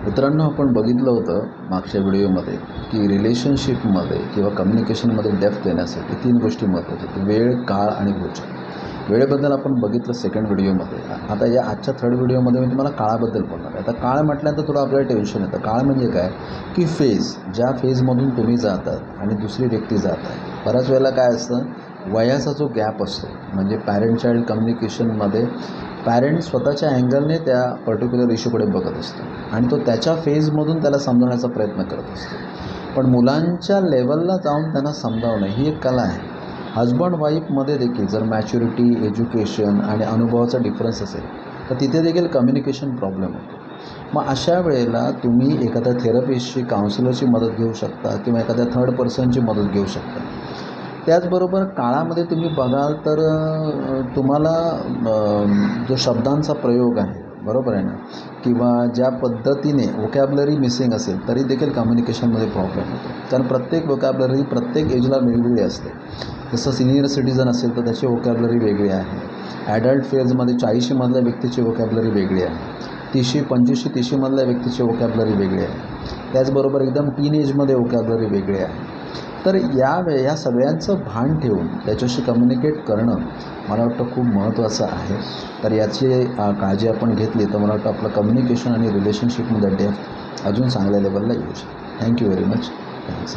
मित्रांनो, आपण बघितलं होतं मागच्या व्हिडिओमध्ये की रिलेशनशिपमध्ये किंवा कम्युनिकेशनमध्ये डेप्थ देण्यासाठी 3 गोष्टी महत्त्वाच्या आहेत: वेळ, काळ आणि भोजन. वेळेबद्दल आपण बघितलं सेकंड व्हिडिओमध्ये. आता या आजच्या थर्ड व्हिडिओमध्ये मी तुम्हाला काळाबद्दल बोलणार आहे. आता काळ म्हटल्यानंतर थोडं आपल्याला टेन्शन येतं. काळ म्हणजे काय की फेज, ज्या फेजमधून तुम्ही जातात आणि दुसरी व्यक्ती जात आहे. बऱ्याच वेळेला काय असतं, वयाचा जो गॅप असतो, म्हणजे पॅरेंट चाइल्ड कम्युनिकेशनमध्ये पॅरेंट स्वतःच्या अँगलने त्या पर्टिक्युलर इश्यूकडे बघत असतो आणि तो त्याच्या फेजमधून त्याला समजवण्याचा प्रयत्न करत असतो. पण मुलांच्या लेवलला जाऊन त्यांना समजावणं ही एक कला आहे. हजबंड वाईफमध्ये देखील जर मॅच्युरिटी, एज्युकेशन आणि अनुभवाचा डिफरन्स असेल तर तिथे देखील कम्युनिकेशन प्रॉब्लेम होतो. मग अशा वेळेला तुम्ही एखाद्या थेरपिस्टची, काउन्सिलरची मदत घेऊ शकता किंवा एखाद्या थर्ड पर्सनची मदत घेऊ शकता. त्याचबरोबर काळामध्ये तुम्ही बघाल तर तुम्हाला जो शब्दांचा प्रयोग आहे, बरोबर आहे ना, किंवा ज्या पद्धतीने व्होकॅब्लरी मिसिंग असेल तरी देखील कम्युनिकेशनमध्ये प्रॉब्लेम होतो. कारण प्रत्येक व्होकॅब्लरी प्रत्येक एजला वेगवेगळी असते. जसं सिनियर सिटीजन असेल तर त्याची व्होकॅब्लरी वेगळी आहे. ॲडल्ट फेजमध्ये 40मधल्या व्यक्तीची व्होकॅब्लरी वेगळी आहे. 25-30मधल्या व्यक्तीची व्होकॅब्लरी वेगळी आहे. त्याचबरोबर एकदम टीन एजमध्ये व्होकॅब्लरी वेगळी आहे. तर या सगळ्यांचं भान ठेवून त्याच्याशी कम्युनिकेट करणं मला वाटतं खूप महत्त्वाचं आहे. तर याची काळजी आपण घेतली तर मला वाटतं आपलं कम्युनिकेशन आणि रिलेशनशिपमध्ये डेप्थ अजून चांगल्या लेवलला येऊ शकतं. Thank you very much. थँक्स.